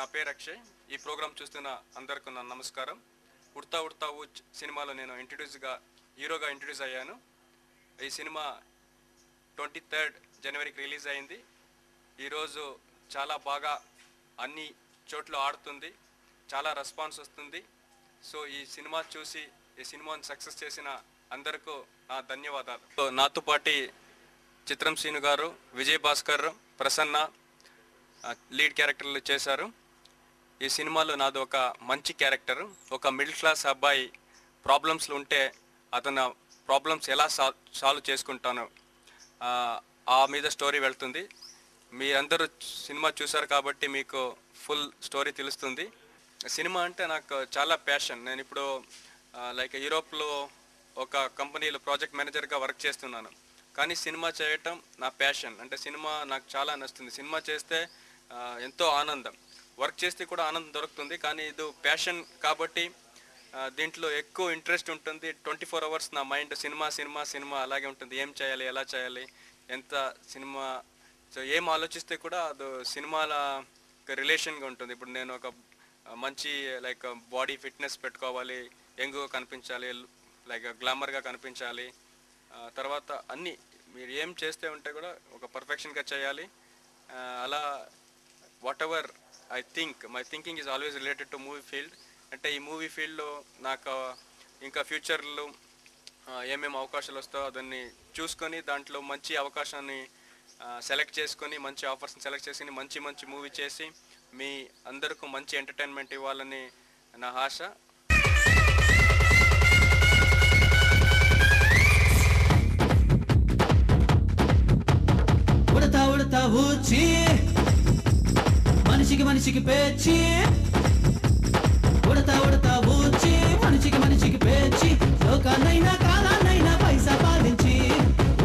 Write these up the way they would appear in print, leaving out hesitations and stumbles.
నా పేరు అక్షయ్. ఈ ప్రోగ్రామ్ చూస్తున్న అందరికీ నా నమస్కారం. ఉడతా ఉడతా ఊచ్ సినిమాలో నేను హీరోగా ఇంట్రడ్యూస్ అయ్యాను. ఈ సినిమా 23 జనవరికి రిలీజ్ అయింది. ఈరోజు చాలా బాగా అన్ని చోట్ల ఆడుతుంది, చాలా రెస్పాన్స్ వస్తుంది. సో ఈ సినిమా చూసి ఈ సినిమాని సక్సెస్ చేసిన అందరికీ నా ధన్యవాదాలు. నాతో పాటు చిత్రం శ్రీను గారు, విజయ్ భాస్కర్, ప్రసన్న లీడ్ క్యారెక్టర్లు చేశారు. ఈ సినిమాలో నాది ఒక మంచి క్యారెక్టర్. ఒక మిడిల్ క్లాస్ అబ్బాయి ప్రాబ్లమ్స్లో ఉంటే అతను ప్రాబ్లమ్స్ ఎలా సాల్వ్ చేసుకుంటానో ఆ మీద స్టోరీ వెళ్తుంది. మీరందరూ సినిమా చూశారు కాబట్టి మీకు ఫుల్ స్టోరీ తెలుస్తుంది. సినిమా అంటే నాకు చాలా ప్యాషన్. నేను ఇప్పుడు యూరోప్లో ఒక కంపెనీలో ప్రాజెక్ట్ మేనేజర్గా వర్క్ చేస్తున్నాను. కానీ సినిమా చేయటం నా ప్యాషన్. అంటే సినిమా నాకు చాలా నచ్చుతుంది. సినిమా చేస్తే ఎంతో ఆనందం, వర్క్ చేస్తే కూడా ఆనందం దొరుకుతుంది. కానీ ఇది ప్యాషన్ కాబట్టి దీంట్లో ఎక్కువ ఇంట్రెస్ట్ ఉంటుంది. 24 hours నా మైండ్ సినిమా సినిమా సినిమా అలాగే ఉంటుంది. ఏం చేయాలి, ఎలా చేయాలి, ఎంత సినిమా, సో ఏం ఆలోచిస్తే కూడా అది సినిమాల రిలేషన్గా ఉంటుంది. ఇప్పుడు నేను ఒక మంచి బాడీ ఫిట్నెస్ పెట్టుకోవాలి, యంగ్గా కనిపించాలి, గ్లామర్గా కనిపించాలి. తర్వాత అన్నీ మీరు ఏం చేస్తే ఉంటే కూడా ఒక పర్ఫెక్షన్గా చేయాలి. అలా what ever I think, my thinking is always related to movie field. అంటే ఈ మూవీ ఫీల్డ్లో నాకు ఇంకా ఫ్యూచర్లో ఏమేమి అవకాశాలు వస్తాయో దాన్ని చూసుకొని దాంట్లో మంచి అవకాశాన్ని సెలెక్ట్ చేసుకొని, మంచి ఆఫర్స్ని సెలెక్ట్ చేసుకొని మంచి మంచి మూవీ చేసి మీ అందరికీ మంచి ఎంటర్టైన్మెంట్ ఇవ్వాలని నా ఆశ. ఉడతా ఉడతా ఊచి మనిషికి మనిషికి పేచి, ఉడతా ఉడతా ఊచి మనిషికి మనిషికి పేచి, లోకాన్నైనా కాలాన్నైనా పైసా పాలించి,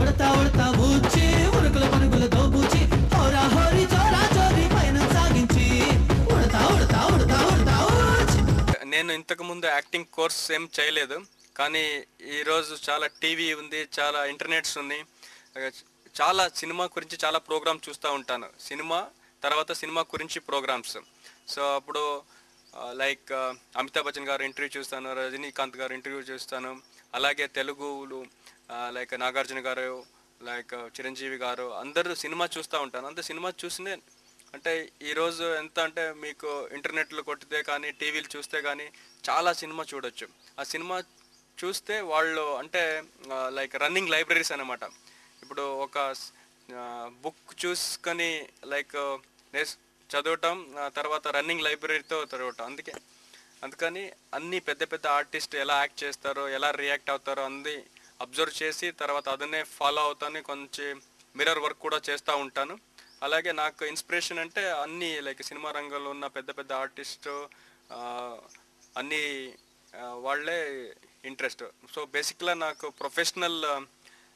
ఉడతా ఉడతా ఊచి ఉరుకుల పరుగుల దోబూచి, హోరా హోరీ చోరా చోరీ పైన సాగించి, ఉడతా ఉడతా ఉడతా ఉడతా ఊచి. నేను ఇంతకుముందు యాక్టింగ్ కోర్స్ ఏం చేయలేదు. కానీ ఈరోజు చాలా టీవీ ఉంది, చాలా ఇంటర్నెట్స్ ఉన్నాయి, చాలా సినిమా గురించి చాలా ప్రోగ్రామ్ చూస్తూ ఉంటాను. సినిమా గురించి ప్రోగ్రామ్స్. సో అప్పుడు అమితాబ్ బచ్చన్ గారు ఇంటర్వ్యూ చూస్తాను, రజనీకాంత్ గారు ఇంటర్వ్యూ చూస్తాను, అలాగే తెలుగులు నాగార్జున గారు, చిరంజీవి గారు, అందరూ సినిమా చూస్తూ ఉంటాను. అంత సినిమా చూసినే అంటే ఈరోజు ఎంత అంటే మీకు ఇంటర్నెట్లో కొట్టితే కానీ టీవీలు చూస్తే కానీ చాలా సినిమా చూడొచ్చు. ఆ సినిమా చూస్తే వాళ్ళు అంటే రన్నింగ్ లైబ్రరీస్ అన్నమాట. ఇప్పుడు ఒక బుక్ చూసుకొని చదవటం, తర్వాత రన్నింగ్ లైబ్రరీతో చదవటం. అందుకని అన్ని పెద్ద పెద్ద ఆర్టిస్ట్ ఎలా యాక్ట్ చేస్తారో, ఎలా రియాక్ట్ అవుతారో అన్నీ అబ్జర్వ్ చేసి తర్వాత అదన్నే ఫాలో అవుతాను. కొంచెం మిర్రర్ వర్క్ కూడా చేస్తూ ఉంటాను. అలాగే నాకు ఇన్స్పిరేషన్ అంటే అన్ని సినిమా రంగంలో ఉన్న పెద్ద పెద్ద ఆర్టిస్ట్ అన్ని వాళ్ళే ఇంట్రెస్ట్. సో బేసిక్గా నాకు ప్రొఫెషనల్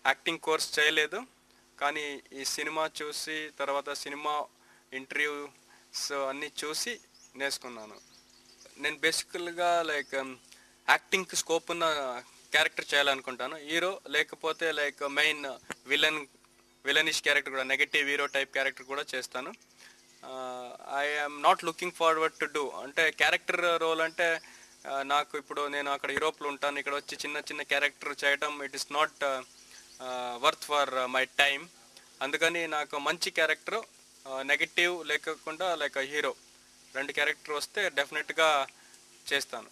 యాక్టింగ్ కోర్స్ చేయలేదు. కానీ ఈ సినిమా చూసి తర్వాత సినిమా ఇంటర్వ్యూస్ అన్నీ చూసి నేర్చుకున్నాను. నేను బేసికల్గా యాక్టింగ్కి స్కోప్ ఉన్న క్యారెక్టర్ చేయాలనుకుంటాను. హీరో లేకపోతే మెయిన్ విలనిష్ క్యారెక్టర్ కూడా, నెగటివ్ హీరో టైప్ క్యారెక్టర్ కూడా చేస్తాను. I am not looking forward to do అంటే క్యారెక్టర్ రోల్ అంటే నాకు ఇప్పుడు నేను అక్కడ యూరోప్లో ఉంటాను, ఇక్కడ వచ్చి చిన్న చిన్న క్యారెక్టర్ చేయడం it is not worth for my time. అందుకని నాకు మంచి క్యారెక్టర్, నెగటివ్ లేకుండా హీరో 2 క్యారెక్టర్ వస్తే డెఫినెట్గా చేస్తాను.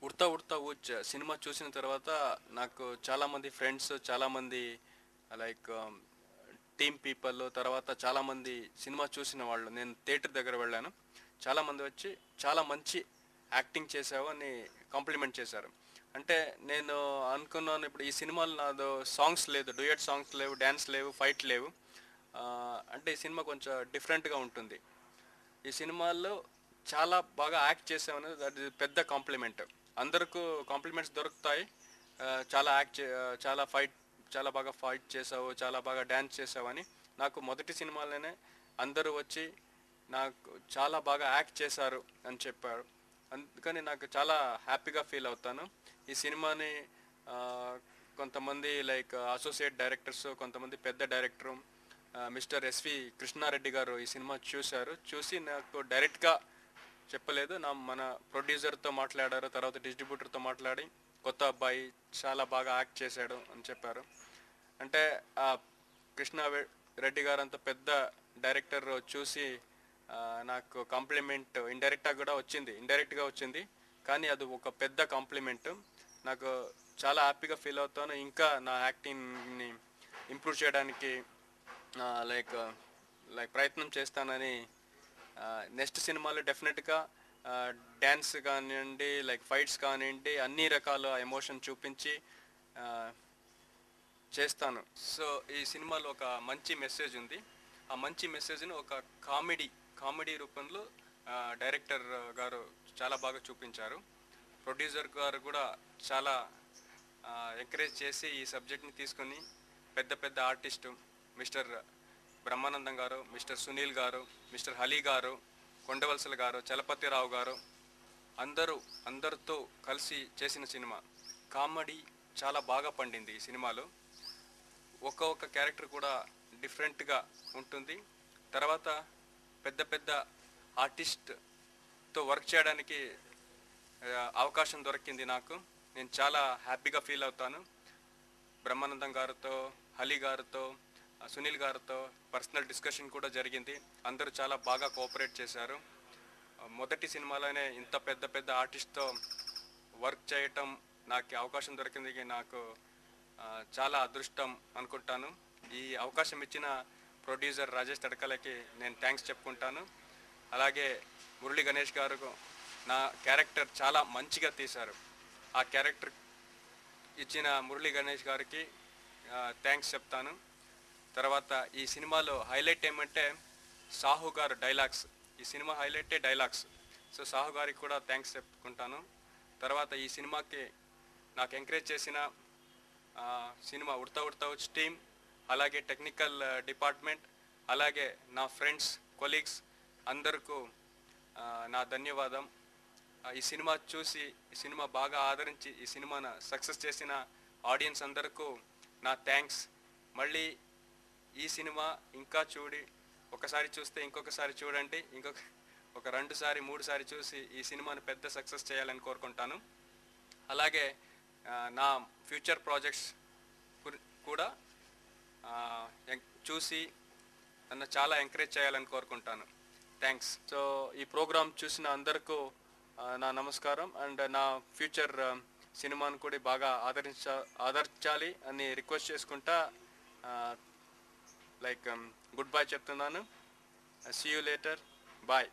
ఉడతా ఉడతా ఊచ్ సినిమా చూసిన తర్వాత నాకు చాలామంది ఫ్రెండ్స్, చాలామంది టీమ్ పీపుల్, తర్వాత చాలామంది సినిమా చూసిన వాళ్ళు, నేను థియేటర్ దగ్గర వెళ్ళాను, చాలామంది వచ్చి చాలా మంచి యాక్టింగ్ చేసావు అని కాంప్లిమెంట్ చేశారు. అంటే నేను అనుకున్నాను ఇప్పుడు ఈ సినిమాలో నాదో సాంగ్స్ లేదు, డ్యూయట్ సాంగ్స్ లేవు, డ్యాన్స్ లేవు, ఫైట్ లేవు. అంటే ఈ సినిమా కొంచెం డిఫరెంట్గా ఉంటుంది. ఈ సినిమాలో చాలా బాగా యాక్ట్ చేసామని దట్ ఇస్ పెద్ద కాంప్లిమెంట్. అందరికీ కాంప్లిమెంట్స్ దొరుకుతాయి. చాలా బాగా ఫైట్ చేసావు, చాలా బాగా డ్యాన్స్ చేసావని. నాకు మొదటి సినిమాలోనే అందరూ వచ్చి నాకు చాలా బాగా యాక్ట్ చేశారు అని చెప్పారు. అందుకని నాకు చాలా హ్యాపీగా ఫీల్ అవుతాను. ఈ సినిమాని కొంతమంది లైక్ అసోసియేట్ డైరెక్టర్స్, కొంతమంది పెద్ద డైరెక్టరు మిస్టర్ ఎస్వి కృష్ణారెడ్డి గారు ఈ సినిమా చూసి నాకు డైరెక్ట్గా చెప్పలేదు, మన ప్రొడ్యూసర్తో మాట్లాడారు, తర్వాత డిస్ట్రిబ్యూటర్తో మాట్లాడి కొత్త అబ్బాయి చాలా బాగా యాక్ట్ చేశాడు అని చెప్పారు. అంటే కృష్ణారెడ్డి గారు అంత పెద్ద డైరెక్టర్ చూసి నాకు కాంప్లిమెంట్ ఇండైరెక్ట్గా వచ్చింది, కానీ అది ఒక పెద్ద కాంప్లిమెంట్. నాకు చాలా హ్యాపీగా ఫీల్ అవుతాను. ఇంకా నా యాక్టింగ్ని ఇంప్రూవ్ చేయడానికి లైక్ ప్రయత్నం చేస్తానని. నెక్స్ట్ సినిమాలో డెఫినెట్గా డ్యాన్స్ కానివ్వండి, లైక్ ఫైట్స్ కానివ్వండి, అన్ని రకాల ఎమోషన్ చూపించి చేస్తాను. సో ఈ సినిమాలో ఒక మంచి మెసేజ్ ఉంది. ఆ మంచి మెసేజ్ని ఒక కామెడీ రూపంలో డైరెక్టర్ గారు చాలా బాగా చూపించారు. ప్రొడ్యూసర్ గారు కూడా చాలా ఎంకరేజ్ చేసి ఈ సబ్జెక్ట్ని తీసుకొని పెద్ద ఆర్టిస్టు మిస్టర్ బ్రహ్మానందం గారు, మిస్టర్ సునీల్ గారు, మిస్టర్ హలీ గారు, కొండవలసల గారు, చలపతిరావు గారు అందరితో కలిసి చేసిన సినిమా. కామెడీ చాలా బాగా పండింది ఈ సినిమాలో. ఒక్కొక్క క్యారెక్టర్ కూడా డిఫరెంట్గా ఉంటుంది. తర్వాత పెద్ద ఆర్టిస్ట్తో వర్క్ చేయడానికి అవకాశం దొరికింది నాకు. నేను చాలా హ్యాపీగా ఫీల్ అవుతాను. బ్రహ్మానందం గారితో, హలీ గారితో, సునీల్ గారితో పర్సనల్ డిస్కషన్ కూడా జరిగింది. అందరూ చాలా బాగా కోఆపరేట్ చేశారు. మొదటి సినిమాలోనే ఇంత పెద్ద ఆర్టిస్ట్తో వర్క్ చేయటం నాకు అవకాశం దొరికింది. నాకు చాలా అదృష్టం అనుకుంటాను. ఈ అవకాశం ఇచ్చిన ప్రొడ్యూసర్ రాజేష్ తడకలకి నేను థ్యాంక్స్ చెప్పుకుంటాను. అలాగే మురళీ గణేష్ గారు నా క్యారెక్టర్ చాలా మంచిగా తీశారు. ఆ క్యారెక్టర్ ఇచ్చిన మురళీ గణేష్ గారికి థ్యాంక్స్ చెప్తాను. తర్వాత ఈ సినిమాలో హైలైట్ ఏమంటే సాహు గారు డైలాగ్స్. ఈ సినిమా హైలైటే డైలాగ్స్. సో సాహు గారికి కూడా థ్యాంక్స్ చెప్పుకుంటాను. తర్వాత ఈ సినిమాకి నాకు ఎంకరేజ్ చేసిన సినిమా ఉడతా ఉచ్ టీమ్, అలాగే టెక్నికల్ డిపార్ట్మెంట్, అలాగే నా ఫ్రెండ్స్, కొలీగ్స్ అందరికీ నా ధన్యవాదం. ఈ సినిమా చూసి ఈ సినిమా బాగా ఆదరించి ఈ సినిమాను సక్సెస్ చేసిన ఆడియన్స్ అందరికీ నా థ్యాంక్స్. మళ్ళీ ఈ సినిమా ఇంకా ఒకసారి చూస్తే ఇంకొకసారి చూడండి, ఒక 2 సారి 3 సారి చూసి ఈ సినిమాను పెద్ద సక్సెస్ చేయాలని కోరుకుంటాను. అలాగే నా ఫ్యూచర్ ప్రాజెక్ట్స్ కూడా చూసి నన్ను చాలా ఎంకరేజ్ చేయాలని కోరుకుంటాను. థ్యాంక్స్. సో ఈ ప్రోగ్రామ్ చూసిన అందరికీ నా నమస్కారం. అండ్ నా ఫ్యూచర్ సినిమాను కూడా బాగా ఆదరించాలి అని రిక్వెస్ట్ చేసుకుంటా లైక్ గుడ్ బై చెప్తున్నాను. See you later. బాయ్.